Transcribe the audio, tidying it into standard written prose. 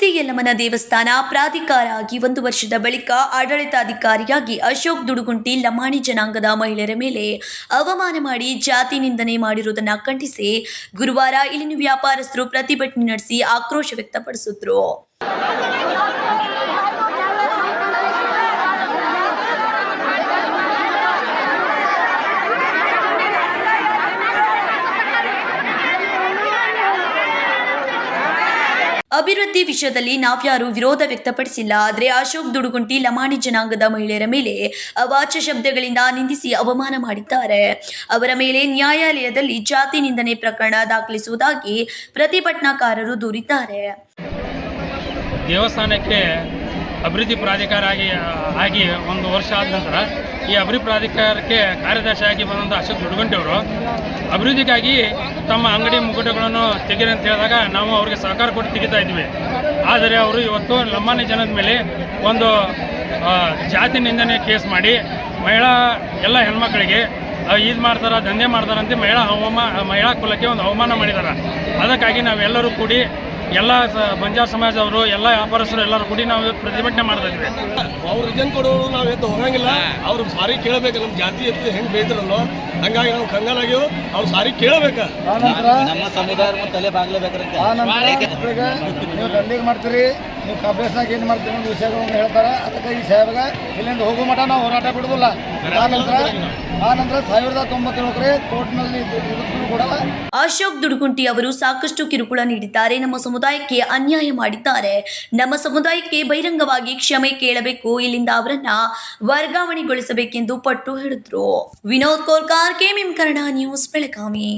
ಅಭಿವೃದ್ಧಿ ಯಲ್ಲಮ್ಮನ ದೇವಸ್ಥಾನ ಪ್ರಾಧಿಕಾರ ಆಗಿ 1 ವರ್ಷದ ಬಳಿಕ ಆಡಳಿತಾಧಿಕಾರಿಯಾಗಿ ಅಶೋಕ್ ದುಡುಗುಂಟಿ ಲಮಾಣಿ ಜನಾಂಗದ ಮಹಿಳೆಯರ ಮೇಲೆ ಅವಮಾನ ಮಾಡಿ ಜಾತಿ ನಿಂದನೆ ಮಾಡಿರುವುದನ್ನು ಖಂಡಿಸಿ ಗುರುವಾರ ಇಲ್ಲಿನ ವ್ಯಾಪಾರಸ್ಥರು ಪ್ರತಿಭಟನೆ ನಡೆಸಿ ಆಕ್ರೋಶ ವ್ಯಕ್ತಪಡಿಸಿದರು. ಅಭಿವೃದ್ಧಿ ವಿಷಯದಲ್ಲಿ ನಾವ್ಯಾರೂ ವಿರೋಧ ವ್ಯಕ್ತಪಡಿಸಿಲ್ಲ. ಆದರೆ ಅಶೋಕ್ ದುಡುಗುಂಟಿ ಲಮಾಣಿ ಜನಾಂಗದ ಮಹಿಳೆಯರ ಮೇಲೆ ಅವಾಚ್ಯ ಶಬ್ದಗಳಿಂದ ನಿಂದಿಸಿ ಅವಮಾನ ಮಾಡಿದ್ದಾರೆ. ಅವರ ಮೇಲೆ ನ್ಯಾಯಾಲಯದಲ್ಲಿ ಜಾತಿ ನಿಂದನೆ ಪ್ರಕರಣ ದಾಖಲಿಸುವುದಾಗಿ ಪ್ರತಿಭಟನಾಕಾರರು ದೂರಿದ್ದಾರೆ. ದೇವಸ್ಥಾನಕ್ಕೆ ಅಭಿವೃದ್ಧಿ ಪ್ರಾಧಿಕಾರ ಆಗಿ 1 ವರ್ಷ ಆದ ನಂತರ ಈ ಅಭಿವೃದ್ಧಿ ಪ್ರಾಧಿಕಾರಕ್ಕೆ ಕಾರ್ಯದರ್ಶಿಯಾಗಿ ಬಂದಂಥ ಅಶೋಕ್ ದುಡುಗುಂಟಿ ಅವರು ಅಭಿವೃದ್ಧಿಗಾಗಿ ತಮ್ಮ ಅಂಗಡಿ ಮುಗ್ಗಟ್ಟುಗಳನ್ನು ತೆಗೀರಿ ಅಂತ ಹೇಳಿದಾಗ ನಾವು ಅವರಿಗೆ ಸಹಕಾರ ಕೊಟ್ಟು ತೆಗಿತಾ ಇದ್ವಿ. ಆದರೆ ಅವರು ಇವತ್ತು ಲಂಬಾಣಿ ಜನದ ಮೇಲೆ ಒಂದು ಜಾತಿ ನಿಂದನೆ ಕೇಸ್ ಮಾಡಿ ಎಲ್ಲ ಹೆಣ್ಮಕ್ಳಿಗೆ ಇದು ಮಾಡ್ತಾರೆ, ದಂಧೆ ಮಾಡ್ತಾರಂತೆ ಮಹಿಳಾ ಕುಲಕ್ಕೆ ಒಂದು ಅವಮಾನ ಮಾಡಿದ್ದಾರೆ. ಅದಕ್ಕಾಗಿ ನಾವೆಲ್ಲರೂ ಕೂಡಿ ಎಲ್ಲ ಬಂಜಾರ ಸಮಾಜದವರು ಎಲ್ಲ ವ್ಯಾಪಾರಸ್ಥರು ಎಲ್ಲರೂ ಕೂಡಿ ನಾವು ಪ್ರತಿಭಟನೆ ಮಾಡ್ತಾ ಇದ್ವಿ. ಅವ್ರು ರಿಜನ್ ಕೊಡೋರು ನಾವು ಎದ್ದು ಹೋಗಂಗಿಲ್ಲ. ಅವ್ರು ಸಾರಿ ಕೇಳಬೇಕು. ನಮ್ಮ ಜಾತಿ ಎತ್ತು ಹೆಂಗೆ ಬೇಯ್ತಾರಲ್ಲೋ ಹಂಗಾಗಿ ನಾವು ಕಂಗಾಲಾಗಿವು. ಅವ್ರು ಸಾರಿ ಕೇಳಬೇಕು. ನಮ್ಮ ಸಮುದಾಯ ತಲೆ ಬಾಗ್ಲೇಬೇಕ್ರಂತೆ. ನೀವು ದಂಧೆಗೆ ಮಾಡ್ತೀರಿ, ನೀವು ಕಾಂಗ್ರೆಸ್ನಾಗ ಏನು ಮಾಡ್ತೀರಿ ಅನ್ನೋ ವಿಷಯಗಳನ್ನು ಹೇಳ್ತಾರೆ. ಅದಕ್ಕೆ ಈ ಸಾಹೇಬಾಗ ಇಲ್ಲಿಂದ ಹೋಗೋ ಮಠ ನಾವು ಹೋರಾಟ ಬಿಡುವುದಿಲ್ಲ. ಆ ನಂತರ 1997 ಕೋರ್ಟ್ನಲ್ಲಿ ಕೂಡ ಅಶೋಕ್ ದುಡುಗುಂಟಿ ಅವರು ಸಾಕಷ್ಟು ಕಿರುಕುಳ ನೀಡಿದ್ದಾರೆ, ನಮ್ಮ ಸಮುದಾಯಕ್ಕೆ ಅನ್ಯಾಯ ಮಾಡಿದ್ದಾರೆ, ನಮ್ಮ ಸಮುದಾಯಕ್ಕೆ ಬಹಿರಂಗವಾಗಿ ಕ್ಷಮೆ ಕೇಳಬೇಕು, ಇಲ್ಲಿಂದ ಅವರನ್ನ ವರ್ಗಾವಣೆಗೊಳಿಸಬೇಕೆಂದು ಪಟ್ಟು ಹಿಡಿದ್ರು. Vinod Kolkar, KMM Kannada news, Belagavi.